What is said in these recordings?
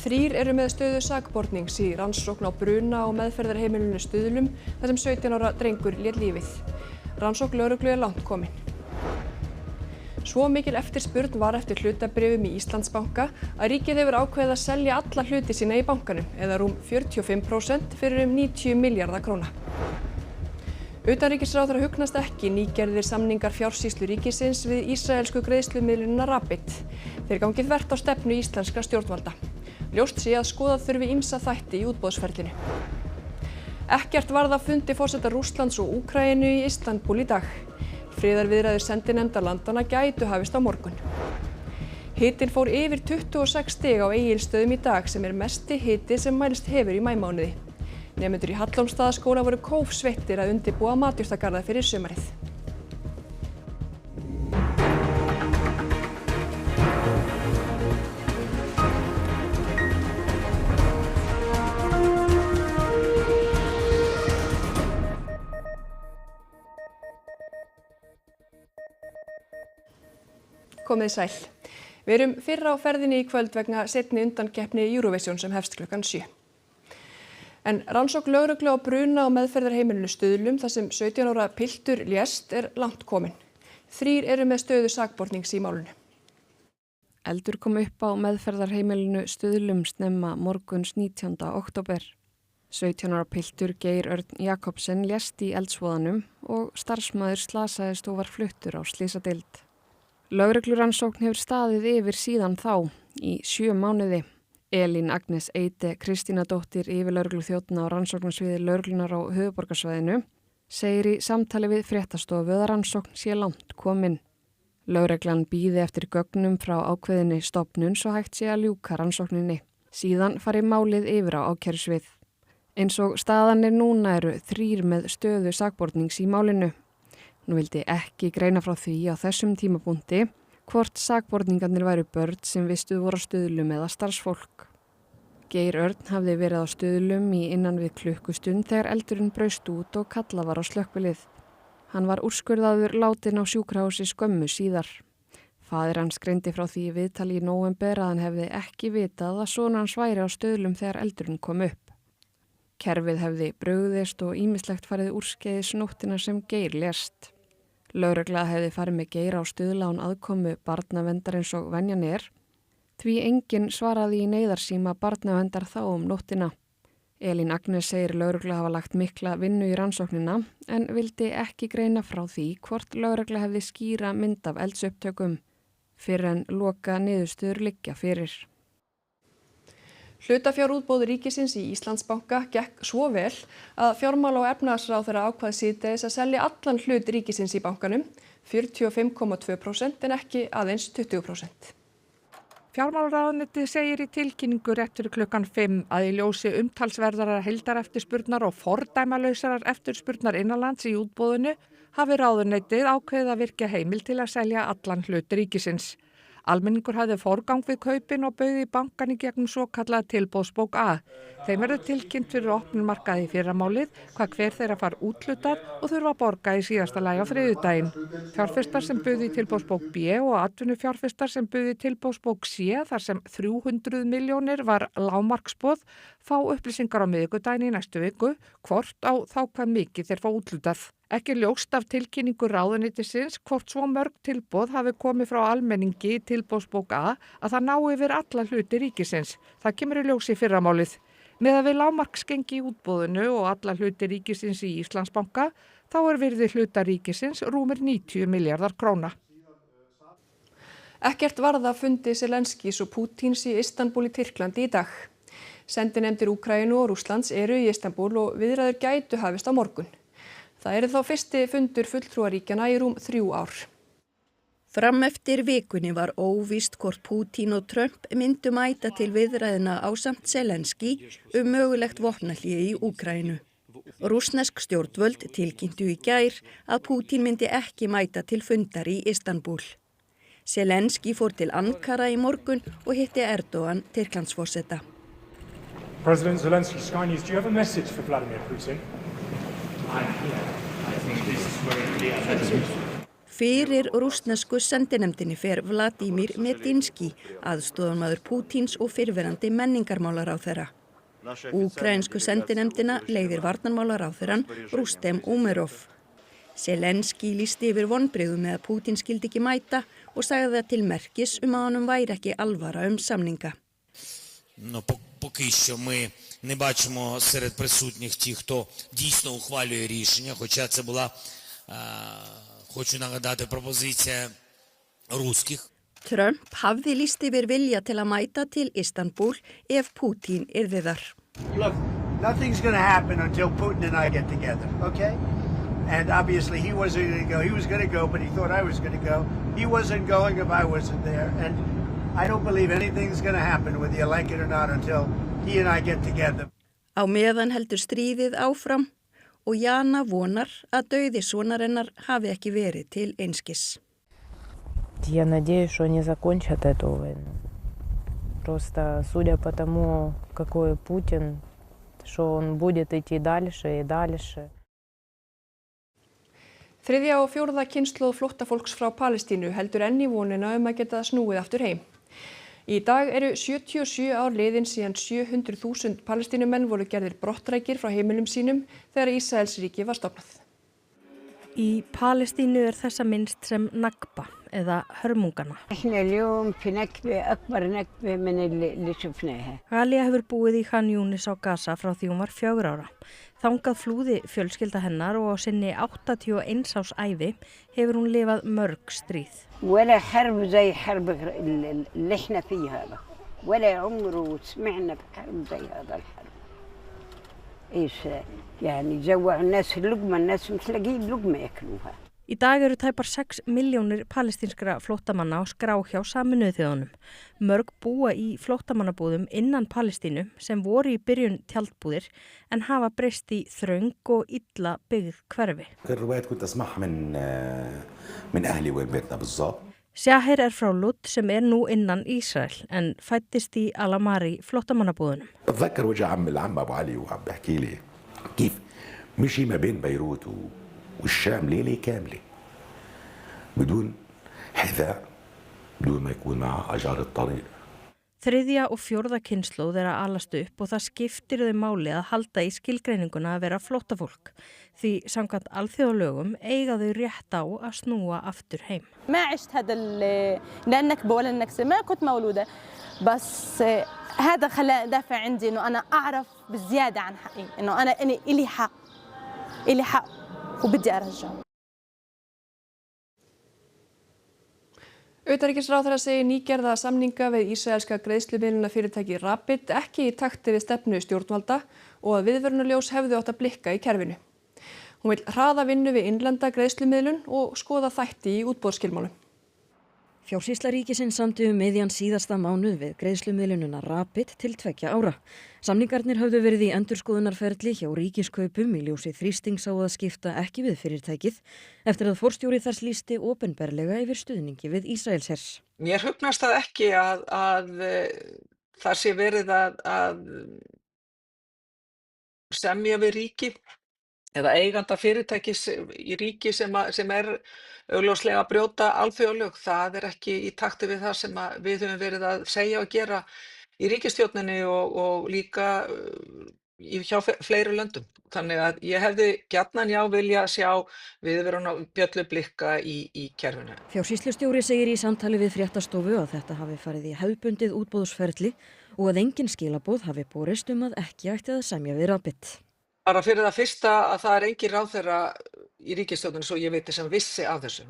3 eru með stöðu sakbornings í rannsókn á bruna á meðferðarheimilinu Stuðlum þar sem 17 ára drengur lét lífið. Rannsókn lögreglu er langt komin. Svo mikil eftirspurn var eftir hlutabréfum í Íslandsbanka að ríkið hefur ákveðið að selja alla hluti sína í bankanum eða rúm 45% fyrir 90 milljarða króna. Utanríkisráðherra hugnast ekki nýgerðir samningar fjársýslu ríkisins við ísraelsku greiðslumiðlunina Rabit. Þeir gangi þvert á stefnu íslenskra stjórnvalda. Ljóst sé að skoða þurfi ýmsa þætti í útboðsferlinu. Ekkert varð af fundi forseta Rússlands og Úkraínu í Istanbúl í dag. Friðarviðræður sendinefnda landanna gætu hafist á morgun. Hitinn fór yfir 26 stig á Egilsstöðum í dag sem er mesti hiti sem mælst hefur í maímánuði. Nemendur í Hallormsstaðaskóla voru kófsveittir að undirbúa matjurtagarða fyrir sumarið. Komið sæl. Við erum fyrr á ferðinni í kvöld vegna seinni undankeppni Eurovision sem hefst klukkan 7. En rannsókn lögreglu á bruna á meðferðarheimilinu Stuðlum þar sem 17 ára piltur lést er langt komin. 3 eru með stöðu sakbornings í málinu. Eldur kom upp á meðferðarheimilinu Stuðlum snemma morguns 19. október. 17 ára piltur Geir Örn Jakobsen lést í eldsvoðanum og starfsmaður slasaðist og var fluttur á slysadeild. Lögreglurannsókn hefur staðið yfir síðan þá í 7 mánuði. Elín Agnes Eide Kristínadóttir yfirlögregluþjónn á rannsóknarsviði lögreglunar á höfuðborgarsvæðinu segir í samtali við fréttastofu að rannsókn sé langt komin. Lögreglan bíði eftir gögnum frá ákveðinni stofnun svo hægt sé að ljúka rannsókninni. Síðan fari málið yfir á ákærusvið. Eins og staðan er núna eru 3 með stöðu sakbornings í málinu. Nú vildi ekki greina frá því á þessum tímapunkti hvort sakborningarnir væru börn sem vistuð voru á Stuðlum eða starfsfólk. Geir Örn hafði verið á Stuðlum í innan við klukkustund þegar eldurinn braust út og kallað var á slökkvilið. Hann var úrskurðaður látinn á sjúkrahúsi skömmu síðar. Faðir hans greindi frá því í viðtali í nóvember að hann hefði ekki vitað að sonur hans væri á Stuðlum þegar eldurinn kom upp. Kerfið hefði brugðist og ýmislegt farið úrskeiðis nóttina sem Geir lést. Lögregla hefði farið með Geir á Stuðla án aðkomu barnaverndar eins og venjan er, því enginn svaraði í neyðarsíma barnaverndar þá nóttina. Elín Agnes segir lögregla hafa lagt mikla vinnu í rannsóknina en vildi ekki greina frá því hvort lögregla hefði skýra mynd af eldsupptökum fyrr en loka niðurstöður liggja fyrir. Hlutafjárútboð ríkisins í Íslandsbanka gekk svo vel að fjármála- og efnahagsráðherra ákvað síðdegis að selja allan hlut ríkisins í bankanum, 45,2% en ekki aðeins 20%. Fjármálaráðuneytið segir í tilkynningu rétt fyrir klukkan 5 að í ljósi umtalsverðarar heildareftirspurnar og fordæmalausarar eftirspurnar innanlands í útboðinu hafi ráðuneytið ákveðið að virkja heimild til að selja allan hlut ríkisins. Almenningur hafði forgang við kaupin og bauð í bankan í gegnum svokallaða tilboðsbók A. Þeim verður tilkynnt fyrir opnunmarkaði í fyrramálið hvað hver þeirra far úthlutað og þurfa að borga í síðasta lagi á þriðjudaginn. Fjárfestar sem buðu í tilboðsbók B og atvinnufjárfestar sem buðu í tilboðsbók C þar sem 300 milljónir var lágmarksboð fá upplýsingar á miðvikudaginn í næstu viku hvort á þá hvað mikið þeir fá úthlutað. Ekki ljóst af tilkynningu ráðuneytisins hvort svo mörg tilboð hafi komið frá almenningi í tilboðsbók A að það ná yfir alla hluti ríkisins. Það kemur í ljós í fyrramálið. Með að við lágmarksgengi í útboðinu og alla hluti ríkisins í Íslandsbanka þá er virði hluta ríkisins rúmir 90 milljarðar króna. Ekkert varð af fundi Zelenskís og Pútíns í Istanbúl í Tyrklandi í dag. Sendinefndir Úkraínu og Rússlands eru í Istanbúl og viðræður gætu hafist á morgun. Það er þá fyrsti fundur fulltrúaríkjanna í rúm 3 ár. Fram eftir vikunni var óvíst hvort Pútín og Trump myndu mæta til viðræðina ásamt Zelenskí mögulegt vopnahlé í Úkraínu. Rússnesk stjórnvöld tilkynntu í gær að Pútín myndi ekki mæta til fundar í Istanbúl. Zelenskí fór til Ankara í morgun og hitti Erdogan, Tyrklandsforseta. President Zelensky, Sky News, do you have a message for Vladimir Putin? Fyrir rússnesku sendinefndinni fer Vladimir Medinski, aðstoðarmaður Pútíns og fyrrverandi menningarmálaráðherra. Úkraínsku sendinefndina leiðir varnarmálaráðherrann Rustem Umerov. Zelenski lýsti yfir vonbrigðum með að Pútín skildi ekki mæta og sagði það til merkis að honum væri ekki alvara samninga. Поки що ми не бачимо серед присутніх ті, хто дійсно ухвалює рішення, хоча це була, хочу нагадати, пропозиція русских. Trump hafði lýst yfir vilja til að mæta til Istanbul ef Pútín yrði þar. Look, nothing's going to happen until Putin and I get together, okay? And obviously he wasn't going to go. He was going to go, but he thought I was going to go. He wasn't going if I wasn't there. And I don't believe anything's going to happen, whether you like it or not, until he and I get together. Á meðan heldur stríðið áfram og Jana vonar að dauði sonarinnar hafi ekki verið til einskis. Я надеюсь, что они закончат эту войну. Просто судя по тому, какой Путин, что он будет идти дальше и дальше. Þriðja og fjórða kynslóð flóttafólks frá Palestínu heldur enn í vonina að geta snúið aftur heim. Í dag eru 77 ár liðin síðan 700.000 Palestínumenn voru gerðir brottrækir frá heimilum sínum þegar Ísraelsríki var stofnað. Í Palestínu þessa minnst sem Nakba eða hörmungana. Galia hefur búið í Khan Yunis á Gaza frá því hún var 4 ára. Þangað flúði fjölskylda hennar og á sinni 81 árs ævi hefur hún lifað mörg stríð. ولا حرب زي حرب اللي احنا فيها ولا عمره سمعنا بحرب زي هذا الحرب. ايش يعني جوع الناس اللقمة الناس مش لاقيين لقمة ياكلوها. Í dag eru tæpar 6 milljónir palestínskra flóttamanna á skrá hjá Sameinuðu þjóðunum. Mörg búa í flóttamannabúðum innan Palestínu sem voru í byrjun tjaldbúðir en hafa breyst í þröng og illa byggð hverfi. Shahir frá Lut sem nú innan Ísrael en fæddist í Al-Amari flóttamannabúðunum. والشام ليلة كاملة بدون حذاء بدون ما يكون معه أجار الطريق. Þriðja og fjórða kynslóð að alast upp og það skiptir þau máli að halda í skilgreininguna að vera flóttafólk. Því samkvæmt alþjóðalögum eiga þau rétt á að snúa aftur heim. ما عشت هذا لا النكبة ولا النكسة ما كنت مولودة بس هذا خلى دافع عندي إنه أنا أعرف بزيادة عن حقي إنه أنا إلي حق وبدي أرجع. Utanríkisráðherra segir nýgerða samninga við ísraelska greiðslumiðlunarfyrirtæki Rapid ekki í takti við stefnu stjórnvalda og að viðvörunarljós hefðu átt að blikka í kerfinu. Hún vill hraða vinnu við innlenda greiðslumiðlun og skoða þætti í útboðsskilmálum. Fjársýsla ríkisins samdi miðjan síðasta mánuð við greiðslumiðlunina Rapid til 2 ára. Samningarnir höfðu verið í endurskoðunarferli hjá Ríkiskaupum í ljósi þrýstings á að skipta ekki við fyrirtækið eftir að forstjóri þess lýsti opinberlega yfir stuðningi við Ísraelshers. Mér hugnast það ekki að það sé verið að semja við ríki eða eiganda fyrirtækis í ríki sem augljóslega að brjóta alþjóðalög. Það ekki í takti við það sem við höfum verið að segja og gera í ríkisstjórninni og líka hjá fleiri löndum. Þannig að ég hefði gjarnan vilja sjá viðvörunarbjöllu blikka í kerfinu. Fjársýslustjóri segir í samtali við Fréttastofu að þetta hafi farið í hefðbundið útboðsferli og að engin skilaboð hafi borist að ekki ætti að semja við Rapid. Bara fyrir það fyrsta að það engin ráðherra í ríkisstjórninni svo ég veit sem vissi af þessu.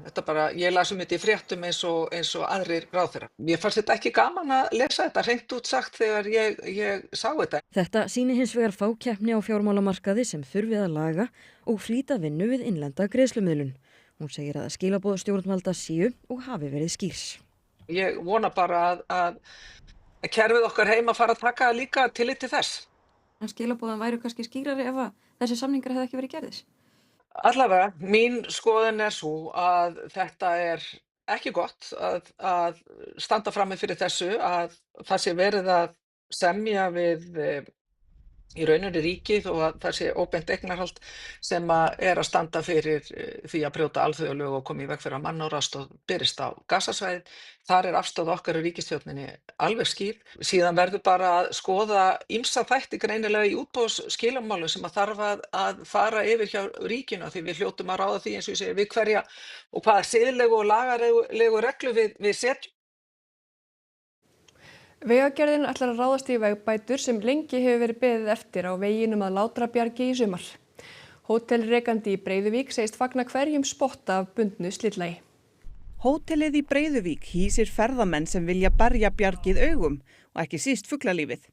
Ég las þetta í fréttum eins og aðrir ráðherra. Mér fannst þetta ekki gaman að lesa þetta hreint út sagt þegar ég sá þetta. Þetta sýnir hins vegar fákeppni á fjármálamarkaði sem þurfi að laga og flýta vinnu við innlenda greiðslumiðlun. Hún segir að skilaboð stjórnvalda séu og hafi verið skýrs. Ég vona bara að kerfið okkar heima fara að taka líka tillit til þess. En skilaboðan væru kannski skýrari ef þessi samningar hefði ekki verið gerðir? Allavega, mín skoðun sú að þetta ekki gott að standa frammi fyrir þessu, að það sé verið að semja við í rauninni ríkið og að það sé óbeint eignarhald sem að standa fyrir því að brjóta alþjóðalög og koma í veg fyrir að mannáraðstoð berist á Gazasvæðið. Þar afstöðu okkar í ríkisstjórninni alveg skýr. Síðan verður bara að skoða ýmsa þætti greinilega í útboðsskilamálu sem að þarf að fara yfir hjá ríkinu því við hljótum að ráða því eins og ég segi við hverja og hvaða siðlegu og lagalegu reglu við setjum. Vegagerðin ætlar að ráðast í vegbætur sem lengi hefur verið beðið eftir á veginum að Látrabjargi í sumar. Hótelrekandi í Breiðuvík segist fagna hverjum spotta af bundnu slitlagi. Hótelið í Breiðuvík hýsir ferðamenn sem vilja berja bjargið augum og ekki síst fuglalífið.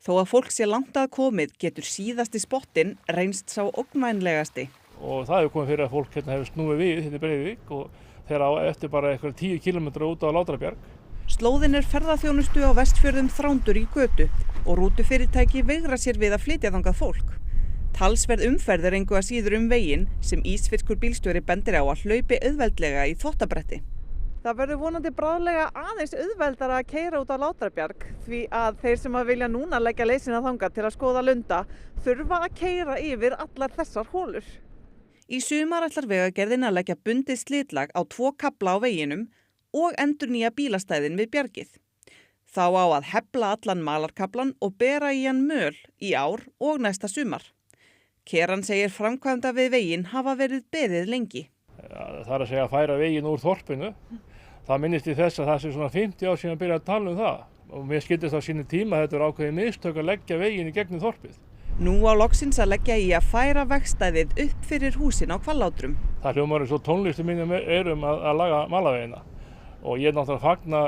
Þó að fólk sé langt að komið getur síðasti spottinn reynst sá ógnvænlegasti. Og það hefur komið fyrir að fólk hefur snúið við í Breiðuvík og þeir á eftir bara eitthvað 10 km út á Látrabjarg. Slóðin ferðaþjónustu á Vestfjörðum þrándur í götu og rútufyrirtæki veigra sér við að flytja þangað fólk. Talsverð umferð engu að síður veginn sem ísfiskur bílstjóri bendir á að hlaupi auðveldlega í þvottabretti. Það verður vonandi bráðlega aðeins auðveldara að keyra út á Látrabjarg því að þeir sem vilja núna leggja leysina þangað til að skoða lunda þurfa að keyra yfir allar þessar holur. Í sumar ætlar Vegagerðin að leggja bundið slitlag á 2 kafla á veginum og endurnýja bílastæðin við bjargið. Þá á að hefla allan malarkaflan og bera í hann möl í ár og næsta sumar. Keran segir framkvæmda við veginn hafa verið beðið lengi. Það að segja að færa veginn úr þorpinu. Það minnist í þess að það sé svona 50 ár síðan að byrja að tala það. Og mér skildist á sínu tíma að þetta er ákveðið mistök að leggja veginn í gegnum þorpið. Nú á loksins að leggja í að færa vegstæðið upp fyrir húsin á Hvallátrum. Það hljómar eins og tónlistu mínum að laga malavegina. Og ég náttúrulega fagna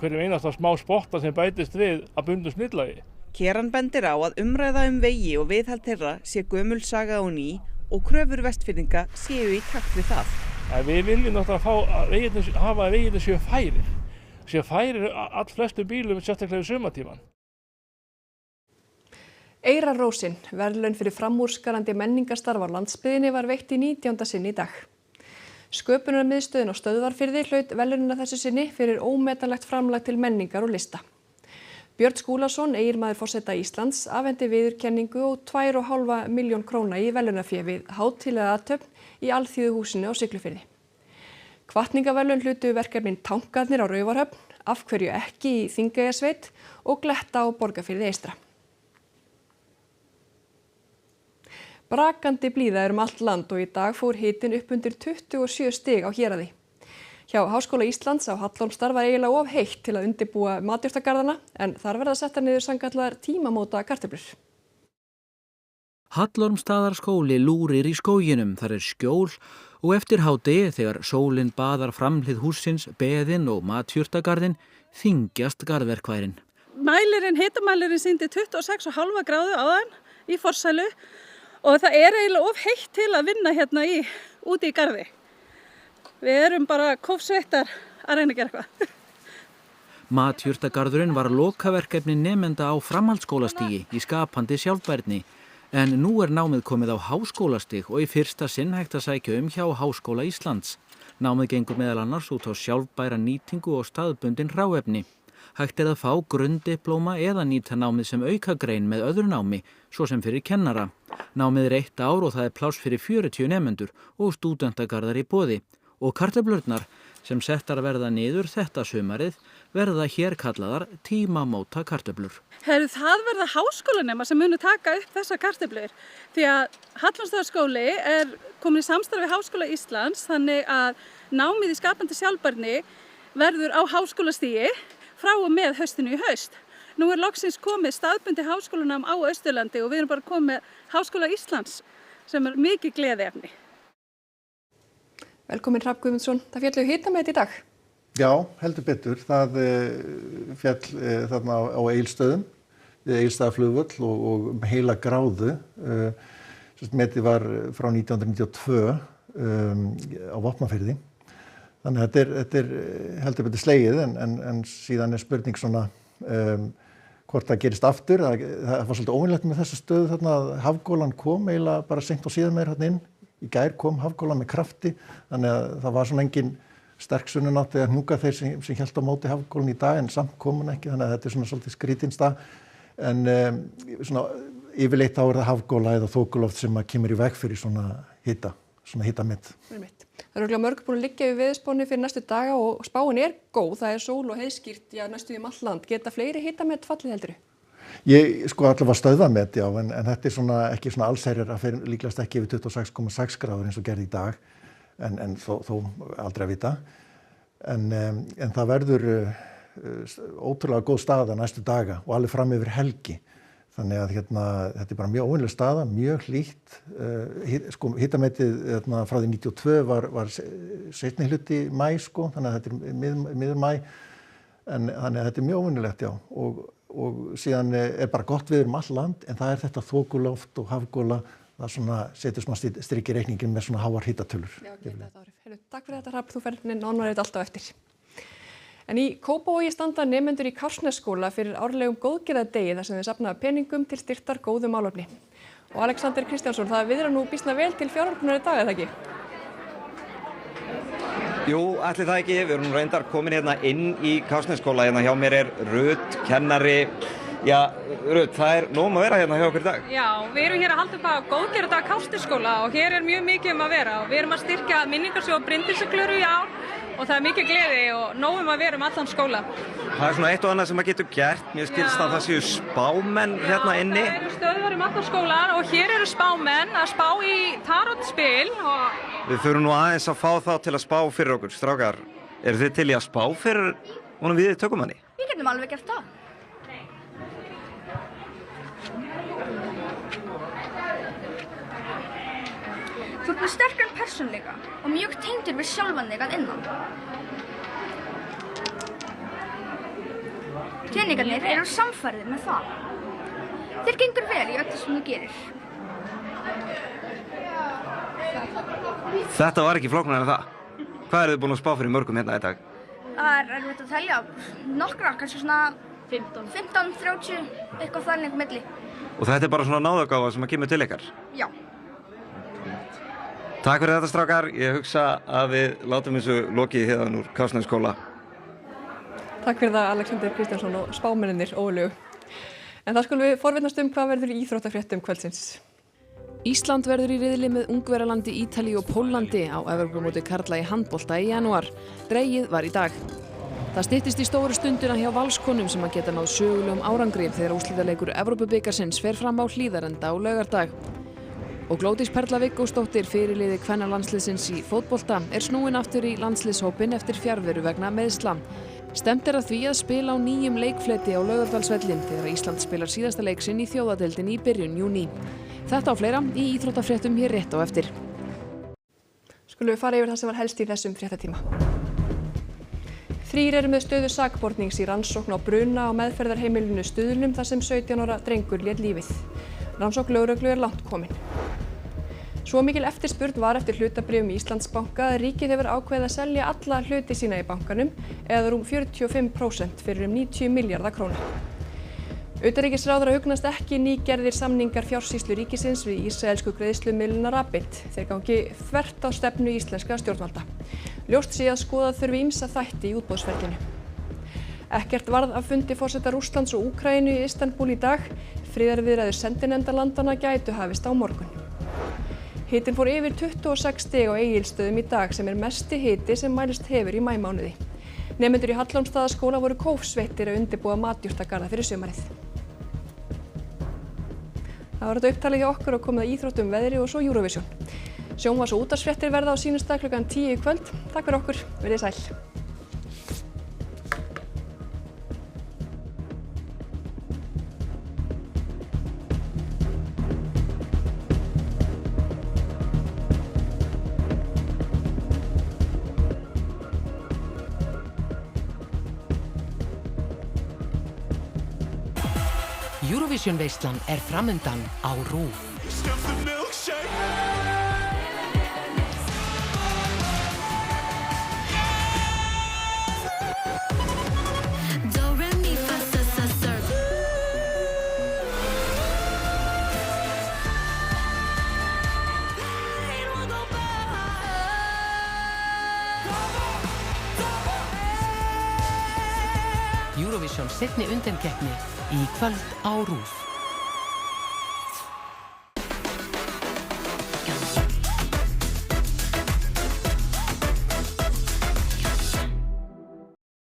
hverjum einasta smá spotta sem bætist við að bundu slitlagi. Keran bendir á að umræða vegi og viðhald þeirra sé gömul saga og ný og kröfur Vestfirðinga séu í takt við það. Við viljum náttúrulega hafa að veginni séu færir. Séu færir all flestu bílum sérstaklega í sumartíman. Eyrarrósin, verðlaun fyrir framúrskarandi menningarstarf á landsbyggðinni var veitt í 19. sinn í dag. Sköpunarmiðstöðin á Stöðvarfirði hlaut verðlaunina þessu sinni fyrir ómetanlegt framlag til menningar og lista. Björn Skúlason, eiginmaður forseta Íslands, afhenti viðurkenningu og 2,5 milljón króna í verðlaunafé við hátíðlega athöfn í Alþýðuhúsinu á Siglufirði. Hvatningaverðlaun hlutu verkefnin Tankarnir á Raufarhöfn, Af hverju ekki í Þingeyjarsveit og Gletta á Borgarfirði eystra. Brakandi blíða allt land og í dag fór hitinn upp undir 27 stig á Héraði. Hjá Háskóla Íslands á Hallormsstað var eiginlega of heitt til að undirbúa matjurtagarðana en þar verða setta niður sannkölluðar tímamóta kartöflur. Hallormsstaðarskóli lúrir í skóginum, þar skjól og eftir hádegi þegar sólin baðar framhlið hússins, beðin og matjurtagarðin þyngjast garðverkværin. Hitamælirinn sýndi 26,5 gráðu áðan í forsælu. Og það eiginlega of heitt til að vinna hérna úti í garði. Við erum bara kófsveittar að reyna að gera eitthvað. Matjurtagarðurinn var lokaverkefni nemenda á framhaldsskólastigi í skapandi sjálfbærni. En nú námið komið á háskólastig og í fyrsta sinn hægt að sækja hjá Háskóla Íslands. Námið gengur meðal annars út á sjálfbæra nýtingu og staðbundin hráefni. Hægt að fá grunndiplóma eða nýta námið sem aukagrein með öðru námi, svo sem fyrir kennara. Námið 1 ár og það pláss fyrir 40 nemendur og stúdentagarðar í boði. Og kartöflurnar sem settar verða niður þetta sumarið verða hér kallaðar tímamóta kartöflur. Það verða háskólanema sem munu taka upp þessar kartöflur. Því að Hallormsstaðarskóli komin í samstarfi við Háskóla Íslands þannig að námið í skapandi sjálfbærni verður á háskólastigi frá og með haustinu í haust. Nú loksins komið staðbundi háskólanám á Austurlandi og við erum bara komið með Háskóla Íslands sem mikið gleðiefni. Velkomin Hrafn Guðmundsson. Það féllu hitamet í dag. Já, heldur betur. Það féll þarna á Egilsstöðum, við Egilsstaðaflugvöll og heila gráðu. Metið var frá 1992 á Vopnafirði. Þannig að þetta er heldur betur slegið en síðan spurning svona hvort það gerist aftur. Það var svolítið óvenjulegt með þessa stöðu þarna að Hafgolan kom eiginlega bara seint og síðan meir hérna inn. Í gær kom Hafgolan með krafti, þannig að það var svona engin sterk sunnanátt eða hnúka þeir sem hélt á móti Hafgolan í dag en samt kom hún ekki, þannig að þetta er svona svolítið skrítinn stað. En svona yfirleitt þá það hafgóla eða þokuloft sem kemur í veg fyrir svona hitamet. Það er örugglega mörg búin að liggja við veðurspánni fyrir næstu daga og spáin góð, það sól og heiðskýrt næstu allt land. Geta fleiri hitamet fallið heldurðu? Ég allavega stöðvamet, já, en þetta er ekki svona allsherjar að fer líklegast ekki yfir 26,6 gráður eins og gerði í dag, en þó aldrei að vita. En það verður ótrúlega góð staða næstu daga og alveg fram yfir helgi. Þannig að þetta er bara mjög óvenjuleg staða, mjög hlýtt. Hitametið frá því 92 var seinni hluti maí, þannig að þetta er miður maí. Þannig að þetta er mjög óvenjulegt, já. Og síðan er bara gott veður all land, en það er þetta þokuloft og hafgóla, það svona setur smá strik í reikningin með svona háar hitatölur. Já, geta þetta árið. Takk fyrir þetta, Hrafn, þú ferð nánar alltaf eftir. En í Kópavogi standa nemendur í Kársnesskóla fyrir árlegum góðgerðardegi þar sem þeir safna peningum til styrktar góðu málefni. Og Alexander Kristjánsson, það viðrar nú býsna vel til fjáröflunar í dag, eða ekki? Jú, ætli það ekki. Við erum reyndar komin hérna inn í Kársnesskóla. Hérna hjá mér er Rut, kennari. Já, Rut, það nóg að vera hérna hjá okkur í dag. Já, við erum hér að halda upp á góðgerðardag Kársnesskóla og hér er mjög mikið að vera. Og við erum að styrkja minningarsjóð Bryndísarklöru í ár og það er mikið gleði og nóg að vera allan skóla. Það er svona eitt og annað sem maður getur gert. Mér skilst að það séu spámenn hérna inni. Já, það eru stöðvar allan skólan og hér eru spámenn að spá í tarotspil og Við þurfum nú aðeins að fá þá til að spá fyrir okkur, strákar. Eru þið til í að spá fyrir honum við tökumanni? Við getum alveg gert það. Þú ert með sterkan persónuleika og mjög tengdur við sjálfan þig að innan. Peningarnir eru samfærðir með það. Þér gengur vel í öllu sem þú gerir. Þetta var ekki flóknara en það. Hvað eru þið búin að spá fyrir mörgum hérna í dag? Það er erfitt að telja. Nokkra, kannski svona 15, 30, eitthvað þannig milli. Og þetta er bara svona náðagáfa sem kemur til ykkar? Já. Takk fyrir þetta, strákar. Ég hugsa að við látum þessu lokið hérna úr Kársnesskóla. Takk fyrir það, Alexander Kristjánsson og spámennirnir ólegu. En það skulum við forvitnast hvað verður í íþróttafréttum kvöldsins. Ísland verður í riðli með Ungverjalandi, Ítalíu og Póllandi á Evrópumóti karla í handbolta í janúar. Dregið var í dag. Það styttist í stóru stundina hjá Valskonum sem að geta náð sögulegum árangri þegar úrslitaleikur Evrópubikarsins fer fram á Hlíðarenda á laugardag. Og Glódís Perla Viggósdóttir, fyrirliði kvennalandsliðsins í fótbolta, er snúin aftur í landsliðshópinn eftir fjarveru vegna meiðsla. Stefnt er að því að spila á nýjum leikfleti á Laugardalsvelli þegar Ísland spilar síðasta leik sinn í þjóðadeildinni í byrjun júní. Þetta á fleira í íþróttafréttum hér rétt á eftir. Skulum við fara yfir það sem var helst í þessum fréttatíma. 3 eru með stöðu sakbornings í rannsókn á bruna á meðferðarheimilinu Stuðlum þar sem 17 ára drengur lét lífið. Rannsókn lögreglu er langt komin. Svo mikil eftirspurn var eftir hlutabréfum í Íslandsbanka að ríkið hefur ákveðið að selja alla hluti sína í bankanum eða rúm 45% fyrir 90 milljarða króna. Utanríkisráðherra hugnast ekki nýgerðir samningar fjársýslu ríkisins við ísraelsku greiðslumiðlunina Rapid. Þeir gangi þvert á stefnu íslenska stjórnvalda. Ljóst sé að skoða þurfi ýmsa þætti í útboðsferlinu. Ekkert varð af fundi forseta Rússlands og Úkraínu í Istanbúl í dag. Friðarviðræður sendinefndarlandanna gætu hafist á morgun. Hitinn fór yfir 26 stig á Egilsstöðum í dag sem er mesti hiti sem mælst hefur í maímánuði. Nemendur í Hallormsstaðaskóla voru kófsveittir að undirbúa matjurtagarða fyrir sumarið. Það var þetta upptalið hjá okkur og komið að íþróttum, veðri og svo Eurovision. Sjónvarps- og útvarpsfréttir verða á sínum stað klukkan 10 í kvöld. Takk fyrir okkur, verið sæl. Eurovision-veislan er framundan á RÚV. Eurovision seinni undankeppni í kvöld á RÚV.